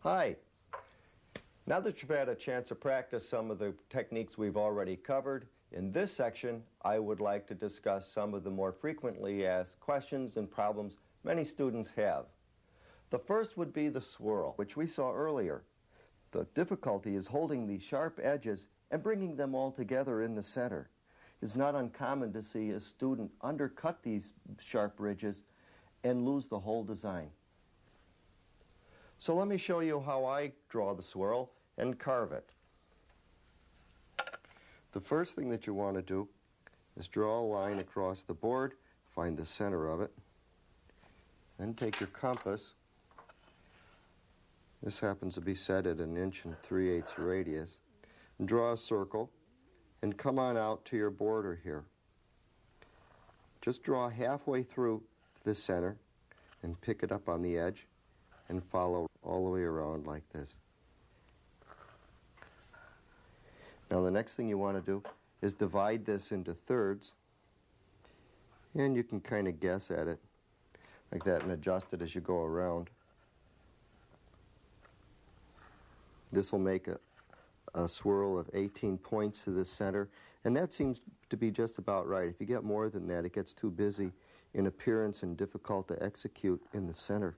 Hi. Now that you've had a chance to practice some of the techniques we've already covered, in this section I would like to discuss some of the more frequently asked questions and problems many students have. The first would be the swirl, which we saw earlier. The difficulty is holding the sharp edges and bringing them all together in the center. It's not uncommon to see a student undercut these sharp ridges and lose the whole design. So let me show you how I draw the swirl and carve it. The first thing that you want to do is draw a line across the board, find the center of it, then take your compass. This happens to be set at 1 3/8 radius. And draw a circle and come on out to your border here. Just draw halfway through the center and pick it up on the edge and follow all the way around like this. Now the next thing you want to do is divide this into thirds, and you can kind of guess at it like that and adjust it as you go around. This will make a swirl of 18 points to the center, and that seems to be just about right. If you get more than that, it gets too busy in appearance and difficult to execute in the center.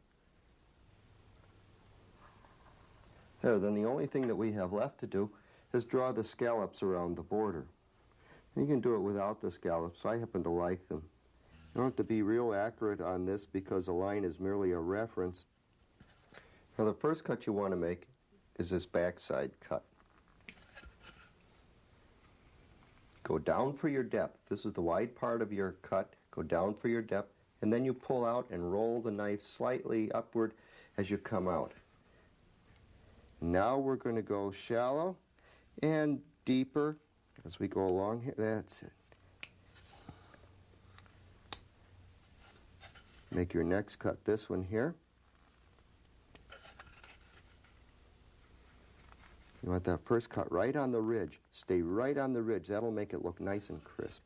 There, then the only thing that we have left to do is draw the scallops around the border. And you can do it without the scallops. I happen to like them. You don't have to be real accurate on this because a line is merely a reference. Now the first cut you want to make is this backside cut. Go down for your depth. This is the wide part of your cut. Go down for your depth, and then you pull out and roll the knife slightly upward as you come out. Now we're going to go shallow and deeper as we go along here. That's it. Make your next cut, this one here. You want that first cut right on the ridge. Stay right on the ridge. That'll make it look nice and crisp.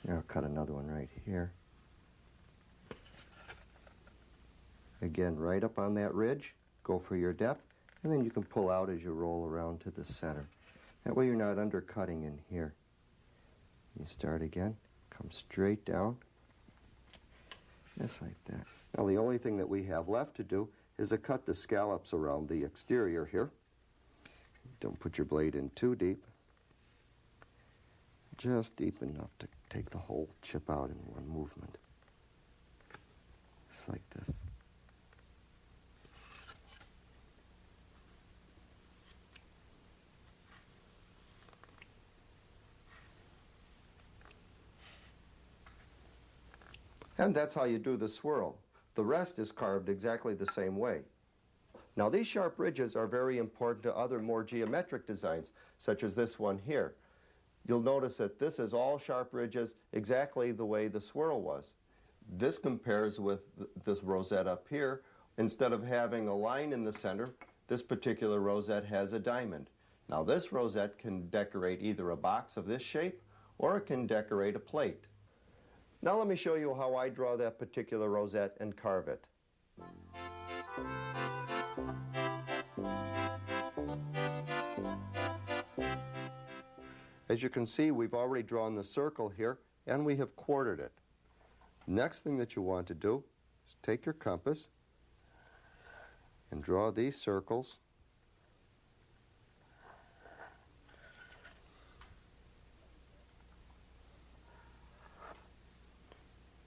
Now I'll cut another one right here. Again, right up on that ridge, go for your depth, and then you can pull out as you roll around to the center. That way you're not undercutting in here. You start again, come straight down, just like that. Now the only thing that we have left to do is to cut the scallops around the exterior here. Don't put your blade in too deep. Just deep enough to take the whole chip out in one movement. Just like this. And that's how you do the swirl. The rest is carved exactly the same way. Now these sharp ridges are very important to other more geometric designs, such as this one here. You'll notice that this is all sharp ridges exactly the way the swirl was. This compares with this rosette up here. Instead of having a line in the center, this particular rosette has a diamond. Now this rosette can decorate either a box of this shape or it can decorate a plate. Now let me show you how I draw that particular rosette and carve it. As you can see, we've already drawn the circle here, and we have quartered it. Next thing that you want to do is take your compass and draw these circles.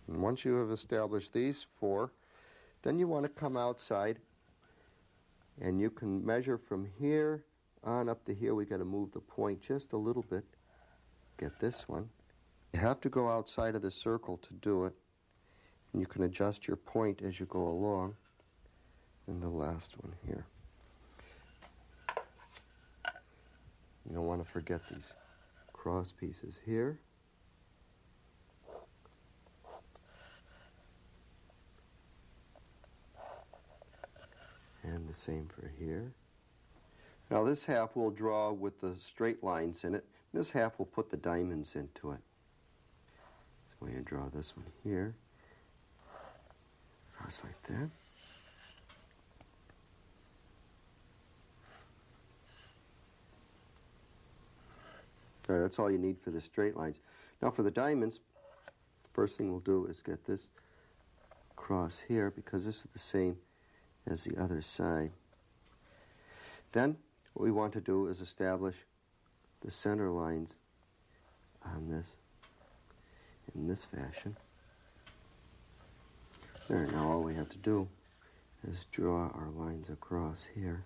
And once you have established these four, then you want to come outside, and you can measure from here on up to here. We got to move the point just a little bit. Get this one. You have to go outside of the circle to do it, and you can adjust your point as you go along. And the last one here. You don't want to forget these cross pieces here. And the same for here. Now this half we'll draw with the straight lines in it. This half we'll put the diamonds into it. So we're going to draw this one here. Just like that. All right, that's all you need for the straight lines. Now for the diamonds, the first thing we'll do is get this across here because this is the same as the other side. Then what we want to do is establish the center lines on this in this fashion. There, now all we have to do is draw our lines across here.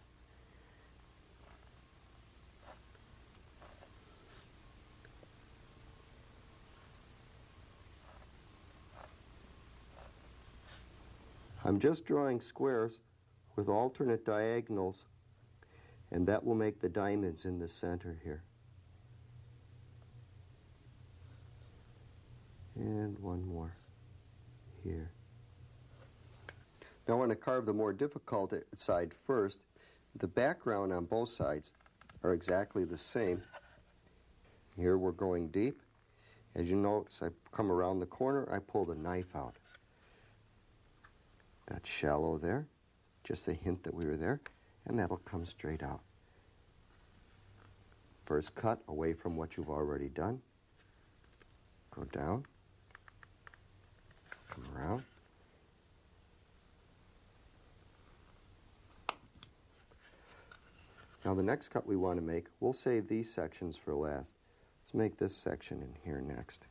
I'm just drawing squares with alternate diagonals, and that will make the diamonds in the center here. And one more here. Now I want to carve the more difficult side first. The background on both sides are exactly the same. Here we're going deep. As you notice, I come around the corner, I pull the knife out. That's shallow there, just a hint that we were there, and that'll come straight out. First cut away from what you've already done. Go down, come around. Now the next cut we want to make, we'll save these sections for last. Let's make this section in here next.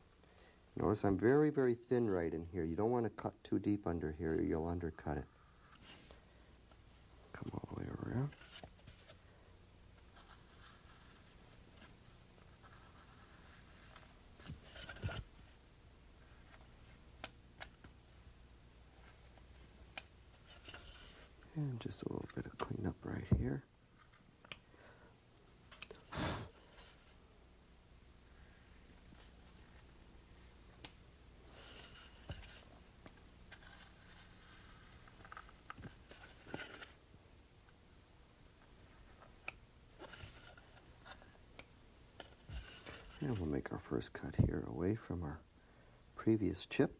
Notice I'm very, very thin right in here. You don't want to cut too deep under here or you'll undercut it. Come all the way around. And just a little bit of cleanup right here. And we'll make our first cut here away from our previous chip.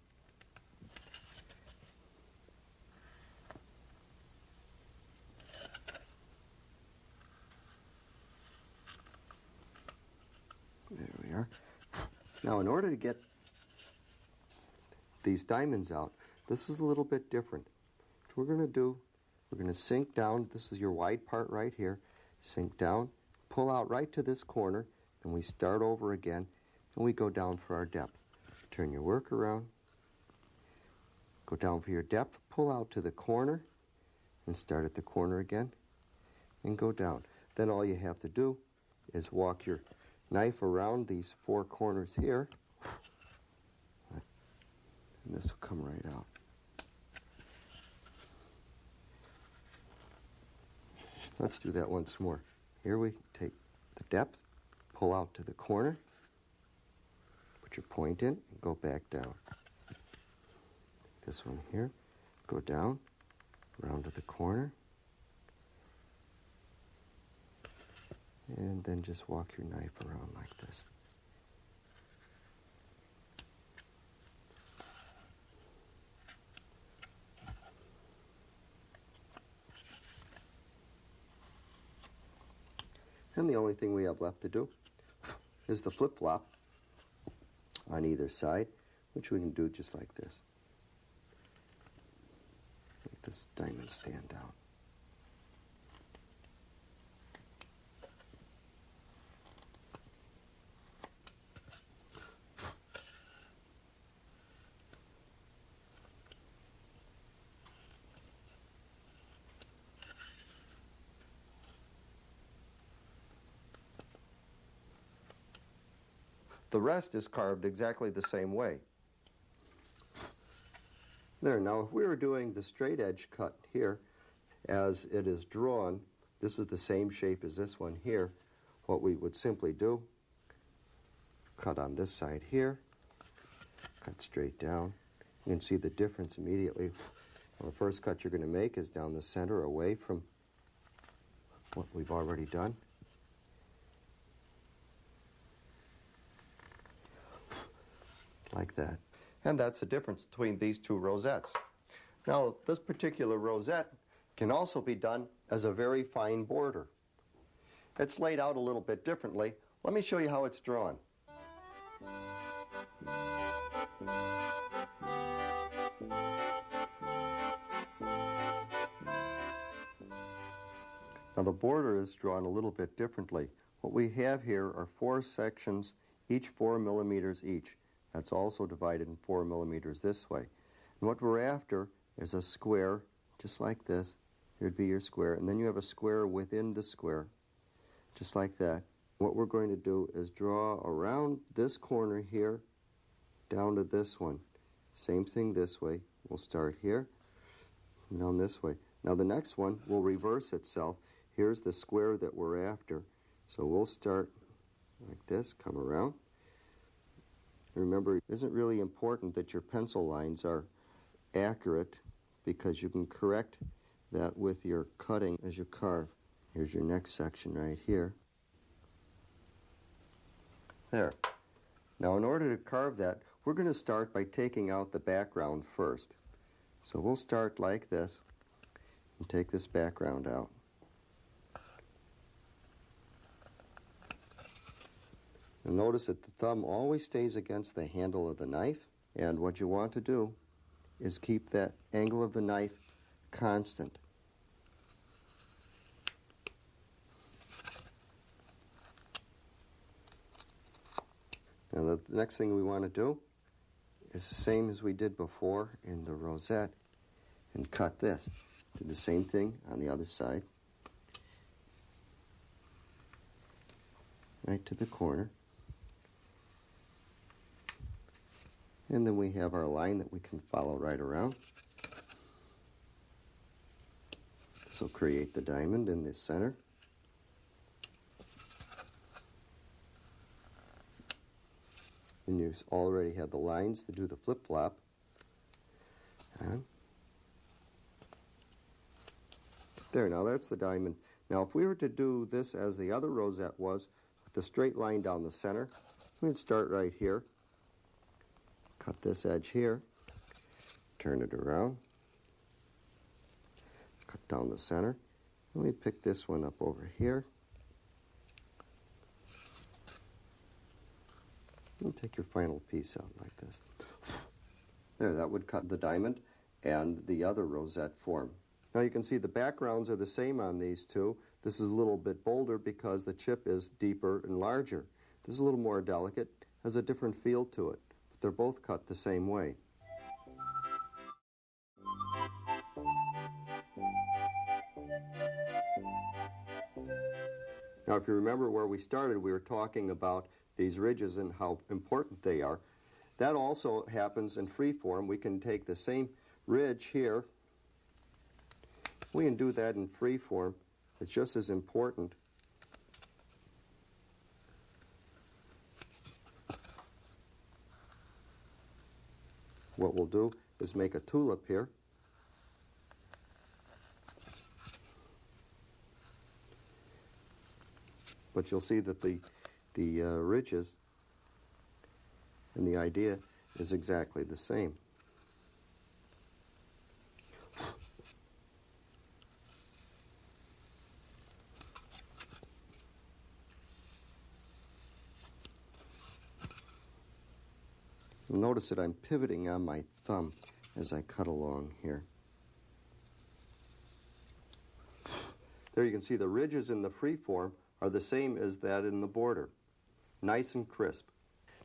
There we are. Now in order to get these diamonds out, this is a little bit different. What we're going to do, we're going to sink down. This is your wide part right here. Sink down, pull out right to this corner, and we start over again, and we go down for our depth. Turn your work around, go down for your depth, pull out to the corner, and start at the corner again, and go down. Then all you have to do is walk your knife around these four corners here, and this will come right out. Let's do that once more. Here we take the depth, pull out to the corner, put your point in, and go back down. This one here, go down, around to the corner, and then just walk your knife around like this. And the only thing we have left to do is the flip-flop on either side, which we can do just like this. Make this diamond stand out. The rest is carved exactly the same way. There, now if we were doing the straight edge cut here, as it is drawn, this is the same shape as this one here. What we would simply do, cut on this side here, cut straight down. You can see the difference immediately. Well, the first cut you're going to make is down the center away from what we've already done. Like that. And that's the difference between these two rosettes. Now, this particular rosette can also be done as a very fine border. It's laid out a little bit differently. Let me show you how it's drawn. Now the border is drawn a little bit differently. What we have here are 4 sections, each 4 millimeters each. That's also divided in 4 millimeters this way. And what we're after is a square, just like this. Here'd be your square, and then you have a square within the square, just like that. What we're going to do is draw around this corner here, down to this one. Same thing this way. We'll start here, and down this way. Now the next one will reverse itself. Here's the square that we're after. So we'll start like this, come around. Remember, it isn't really important that your pencil lines are accurate because you can correct that with your cutting as you carve. Here's your next section right here. There. Now in order to carve that, we're going to start by taking out the background first. So we'll start like this and take this background out. And notice that the thumb always stays against the handle of the knife, and what you want to do is keep that angle of the knife constant. Now the next thing we want to do is the same as we did before in the rosette, and cut this. Do the same thing on the other side. Right to the corner. And then we have our line that we can follow right around. This will create the diamond in the center. And you already have the lines to do the flip-flop. And there, now that's the diamond. Now if we were to do this as the other rosette was, with the straight line down the center, we'd start right here. Cut this edge here, turn it around, cut down the center, and we pick this one up over here, and take your final piece out like this. There, that would cut the diamond and the other rosette form. Now you can see the backgrounds are the same on these two. This is a little bit bolder because the chip is deeper and larger. This is a little more delicate, has a different feel to it. They're both cut the same way. Now, if you remember where we started, we were talking about these ridges and how important they are. That also happens in free form. We can take the same ridge here. We can do that in free form. It's just as important. What we'll do is make a tulip here. But you'll see that the ridges and the idea is exactly the same. Notice that I'm pivoting on my thumb as I cut along here. There you can see the ridges in the free form are the same as that in the border. Nice and crisp.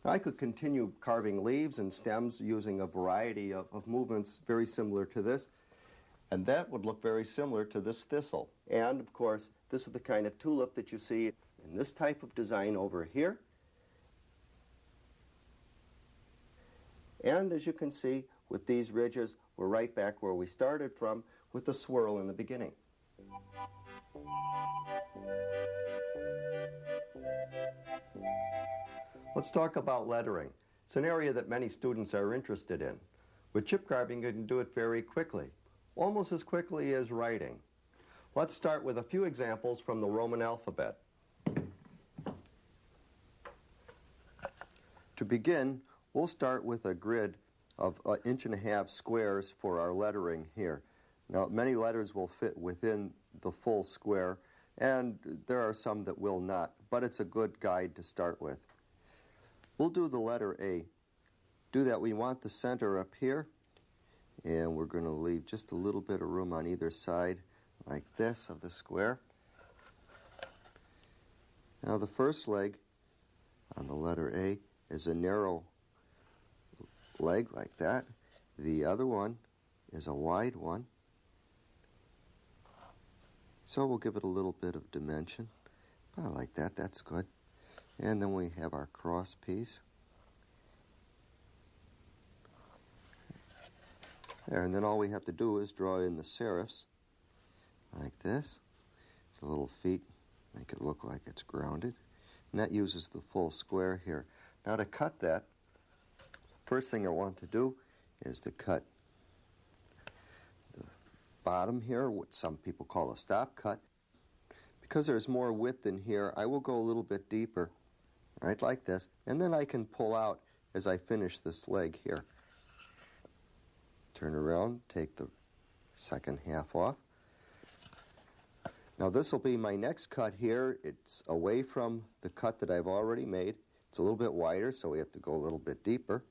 Now I could continue carving leaves and stems using a variety of movements very similar to this, and that would look very similar to this thistle. And of course, this is the kind of tulip that you see in this type of design over here. And as you can see, with these ridges, we're right back where we started from with the swirl in the beginning. Let's talk about lettering. It's an area that many students are interested in. With chip carving, you can do it very quickly, almost as quickly as writing. Let's start with a few examples from the Roman alphabet. To begin, we'll start with a grid of 1.5 inch squares for our lettering here. Now, many letters will fit within the full square, and there are some that will not, but it's a good guide to start with. We'll do the letter A. Do that, we want the center up here, and we're going to leave just a little bit of room on either side, like this, of the square. Now, the first leg on the letter A is a narrow leg like that. The other one is a wide one. So we'll give it a little bit of dimension. I like that, that's good. And then we have our cross piece. There, and then all we have to do is draw in the serifs, like this. The little feet, make it look like it's grounded. And that uses the full square here. Now to cut that, first thing I want to do is to cut the bottom here, what some people call a stop cut. Because there's more width in here, I will go a little bit deeper, right like this, and then I can pull out as I finish this leg here. Turn around, take the second half off. Now this will be my next cut here. It's away from the cut that I've already made. It's a little bit wider, so we have to go a little bit deeper.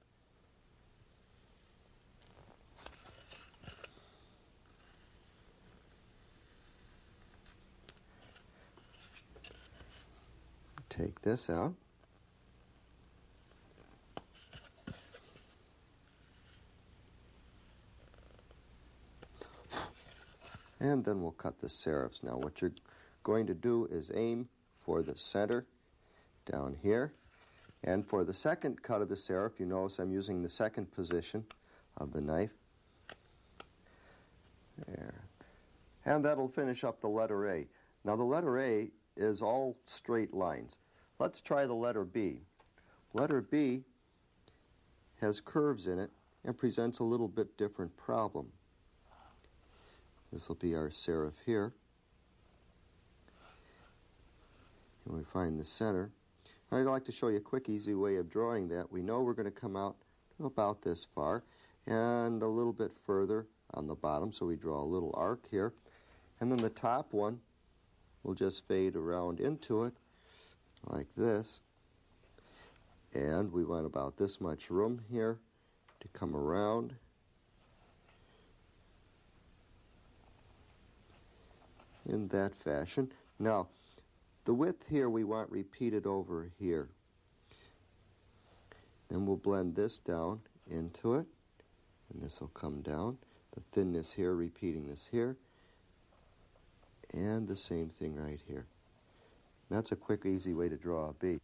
Take this out. And then we'll cut the serifs. Now what you're going to do is aim for the center down here. And for the second cut of the serif, you notice I'm using the second position of the knife. There. And that'll finish up the letter A. Now the letter A is all straight lines. Let's try the letter B. Letter B has curves in it and presents a little bit different problem. This will be our serif here. And we find the center. I'd like to show you a quick, easy way of drawing that. We know we're going to come out to about this far and a little bit further on the bottom, so we draw a little arc here. And then the top one will just fade around into it like this. And we want about this much room here to come around. In that fashion. Now, the width here we want repeated over here. Then we'll blend this down into it, and this will come down. The thinness here, repeating this here, and the same thing right here. That's a quick, easy way to draw a B.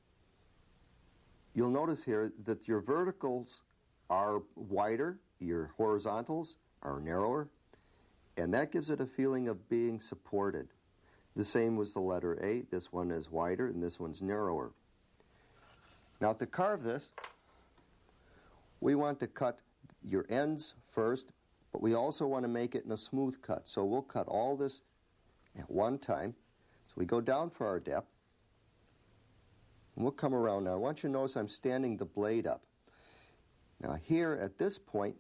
You'll notice here that your verticals are wider, your horizontals are narrower, and that gives it a feeling of being supported. The same was the letter A. This one is wider and this one's narrower. Now to carve this, we want to cut your ends first, but we also want to make it in a smooth cut. So we'll cut all this at one time. So we go down for our depth, and we'll come around. Now I want you to notice I'm standing the blade up. Now here at this point,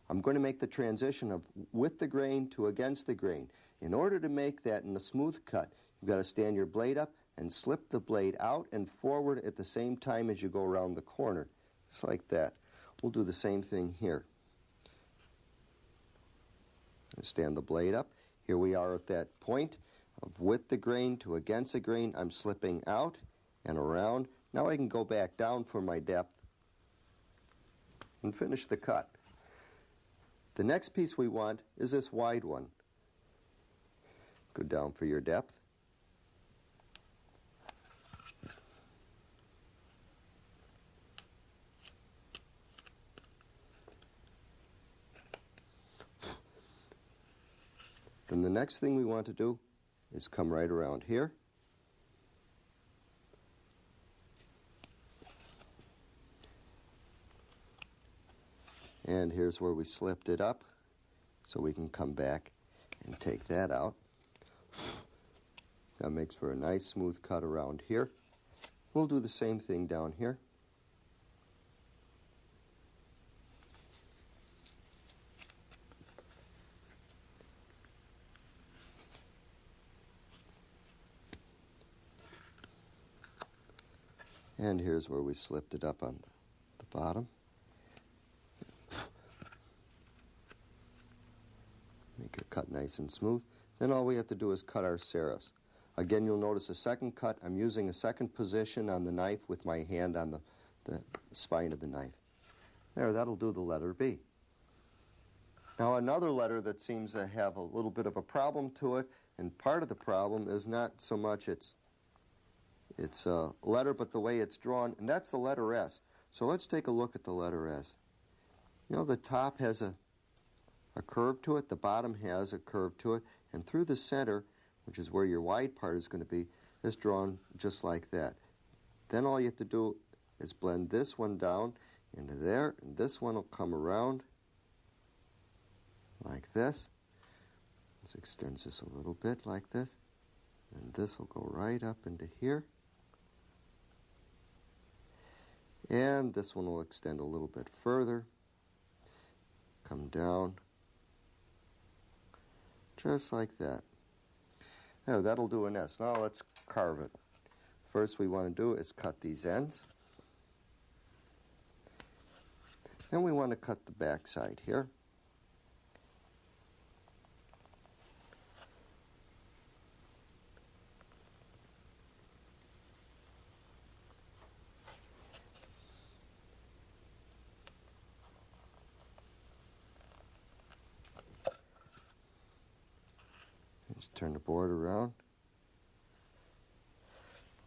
I'm going to make the transition of with the grain to against the grain. In order to make that in a smooth cut, you've got to stand your blade up and slip the blade out and forward at the same time as you go around the corner. Just like that. We'll do the same thing here. Stand the blade up. Here we are at that point of with the grain to against the grain. I'm slipping out and around. Now I can go back down for my depth and finish the cut. The next piece we want is this wide one. Go down for your depth. Then the next thing we want to do is come right around here. And here's where we slipped it up, so we can come back and take that out. That makes for a nice smooth cut around here. We'll do the same thing down here. And here's where we slipped it up on the bottom. Make it cut nice and smooth. Then all we have to do is cut our serifs. Again, you'll notice a second cut. I'm using a second position on the knife with my hand on the spine of the knife. There, that'll do the letter B. Now another letter that seems to have a little bit of a problem to it, and part of the problem is not so much its letter, but the way it's drawn, and that's the letter S. So let's take a look at the letter S. You know, the top has a curve to it, the bottom has a curve to it, and through the center, which is where your wide part is going to be, is drawn just like that. Then all you have to do is blend this one down into there, and this one will come around like this. This extends just a little bit like this, and this will go right up into here. And this one will extend a little bit further, come down, just like that. Now that'll do an S. Now let's carve it. First we want to do is cut these ends. Then we want to cut the back side here. Just turn the board around,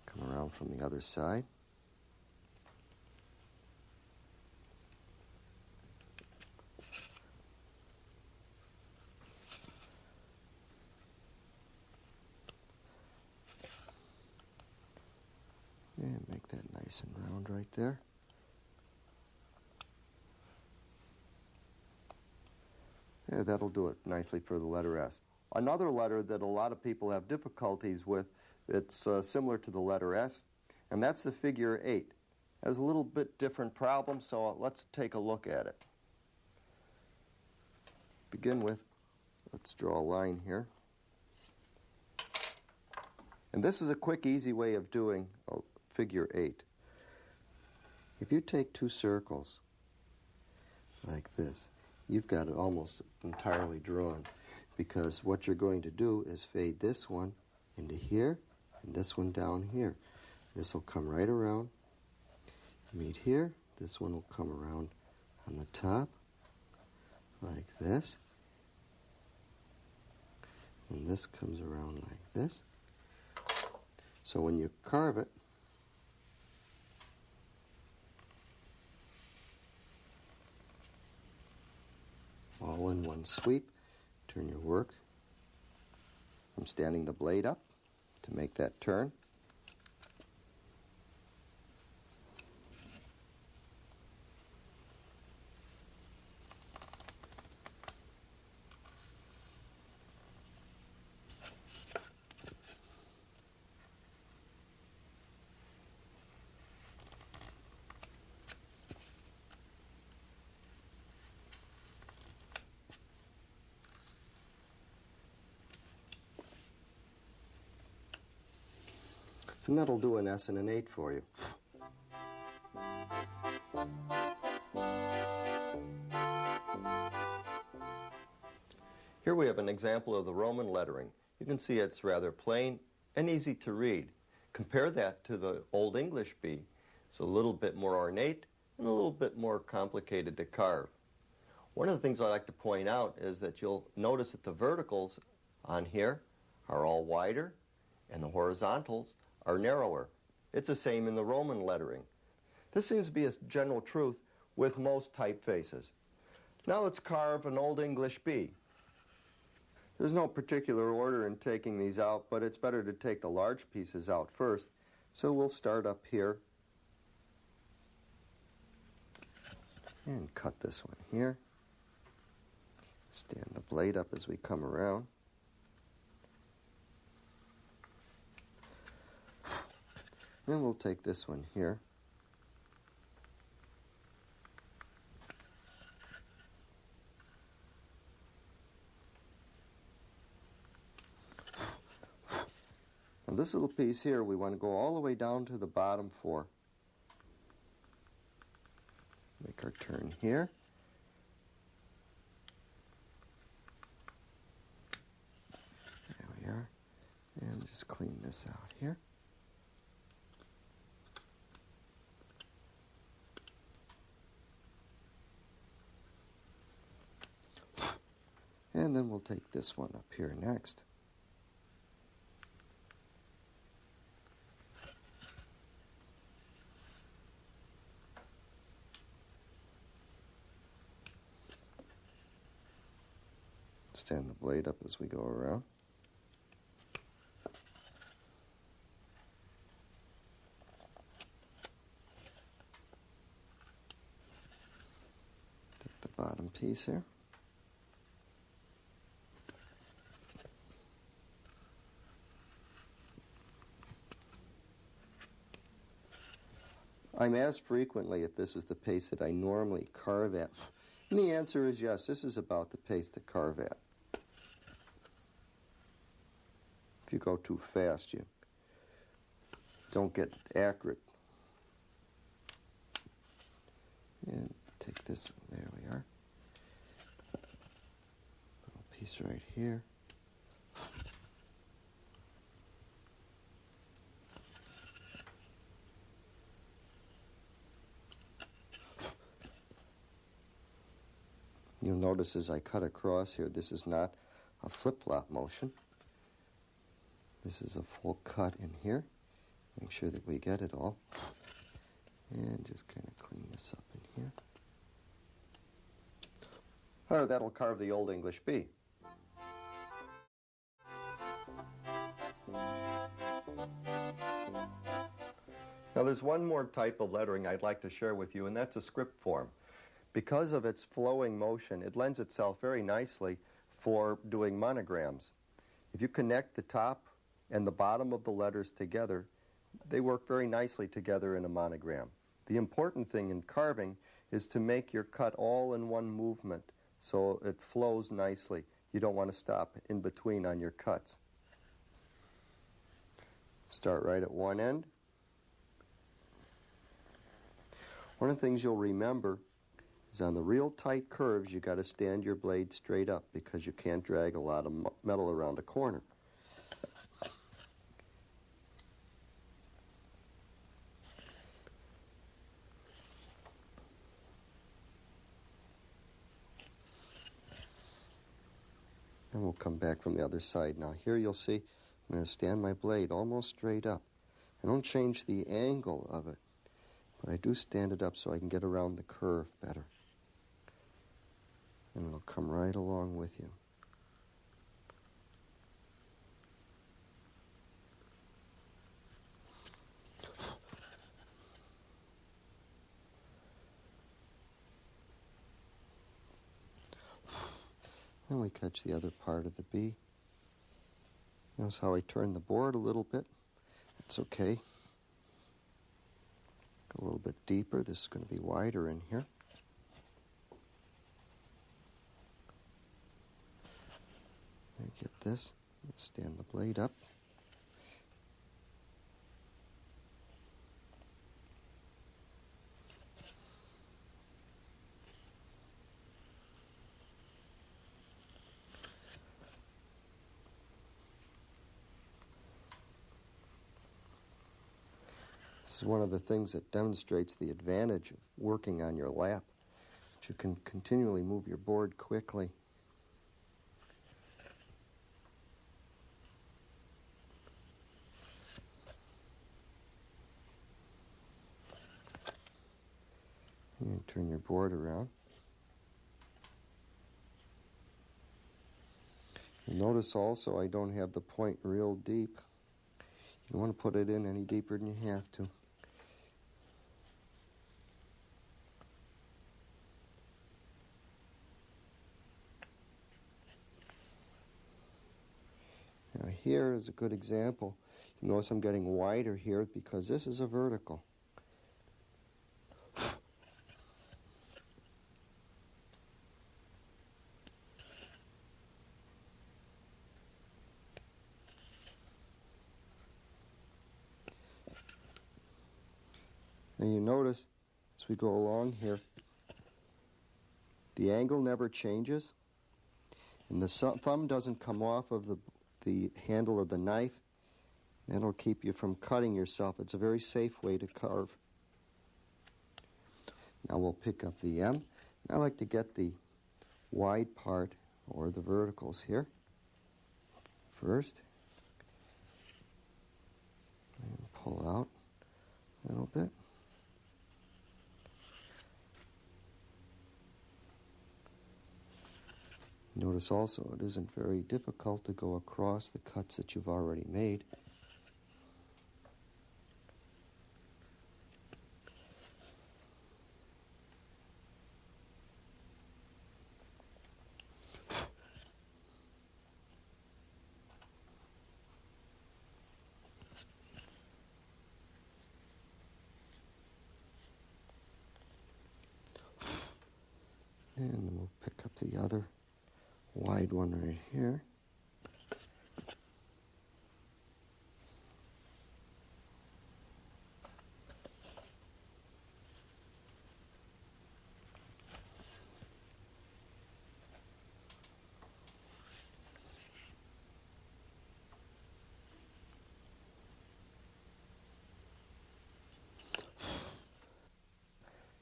come around from the other side. And make that nice and round right there. Yeah, that'll do it nicely for the letter S. Another letter that a lot of people have difficulties with, it's similar to the letter S, and that's the figure 8. It has a little bit different problem, so let's take a look at it. Begin with, let's draw a line here. And this is a quick, easy way of doing a figure 8. If you take two circles like this, you've got it almost entirely drawn, because what you're going to do is fade this one into here and this one down here. This will come right around, meet here. This one will come around on the top like this, and this comes around like this. So when you carve it, all in one sweep, turn your work. I'm standing the blade up to make that turn. And that'll do an S and an 8 for you. Here we have an example of the Roman lettering. You can see it's rather plain and easy to read. Compare that to the Old English B. It's a little bit more ornate and a little bit more complicated to carve. One of the things I like to point out is that you'll notice that the verticals on here are all wider and the horizontals are narrower. It's the same in the Roman lettering. This seems to be a general truth with most typefaces. Now let's carve an Old English B. There's no particular order in taking these out, but it's better to take the large pieces out first. So we'll start up here and cut this one here. Stand the blade up as we come around. Then we'll take this one here. Now this little piece here, we want to go all the way down to the bottom 4. Make our turn here. There we are. And just clean this out here. And then we'll take this one up here next. Stand the blade up as we go around. Take the bottom piece here. I'm asked frequently if this is the pace that I normally carve at. And the answer is yes, this is about the pace to carve at. If you go too fast, you don't get accurate. And take this, there we are. Little piece right here. You'll notice as I cut across here, this is not a flip-flop motion. This is a full cut in here. Make sure that we get it all. And just kind of clean this up in here. Oh, that'll carve the Old English B. Now there's one more type of lettering I'd like to share with you, and that's a script form. Because of its flowing motion, it lends itself very nicely for doing monograms. If you connect the top and the bottom of the letters together, they work very nicely together in a monogram. The important thing in carving is to make your cut all in one movement so it flows nicely. You don't want to stop in between on your cuts. Start right at one end. One of the things you'll remember is on the real tight curves, you got to stand your blade straight up because you can't drag a lot of metal around a corner. And we'll come back from the other side. Now here you'll see I'm going to stand my blade almost straight up. I don't change the angle of it, but I do stand it up so I can get around the curve better. And it'll come right along with you. Then we catch the other part of the B. Notice how I turn the board a little bit. That's okay. Go a little bit deeper. This is going to be wider in here. I get this. Stand the blade up. This is one of the things that demonstrates the advantage of working on your lap. That you can continually move your board quickly. And turn your board around. You'll notice also I don't have the point real deep. You don't want to put it in any deeper than you have to. Now here is a good example. Notice I'm getting wider here because this is a vertical. And you notice as we go along here, the angle never changes, and the thumb doesn't come off of the handle of the knife. That'll keep you from cutting yourself. It's a very safe way to carve. Now we'll pick up the M. I like to get the wide part, or the verticals here, first. And pull out a little bit. Notice also it isn't very difficult to go across the cuts that you've already made. And we'll pick up the other wide one right here.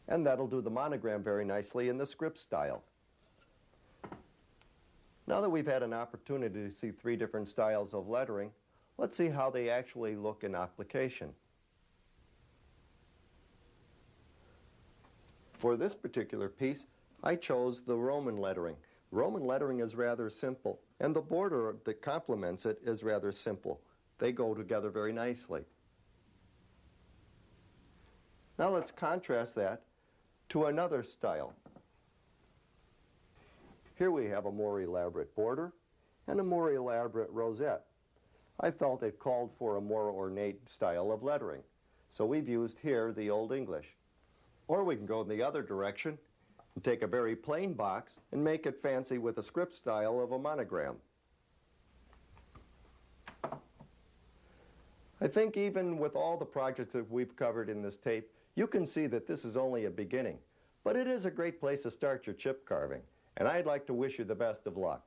And that'll do the monogram very nicely in the script style. Now that we've had an opportunity to see 3 different styles of lettering, let's see how they actually look in application. For this particular piece, I chose the Roman lettering. Roman lettering is rather simple, and the border that complements it is rather simple. They go together very nicely. Now let's contrast that to another style. Here we have a more elaborate border and a more elaborate rosette. I felt it called for a more ornate style of lettering, so we've used here the Old English. Or we can go in the other direction and take a very plain box and make it fancy with a script style of a monogram. I think even with all the projects that we've covered in this tape, you can see that this is only a beginning, but it is a great place to start your chip carving, and I'd like to wish you the best of luck.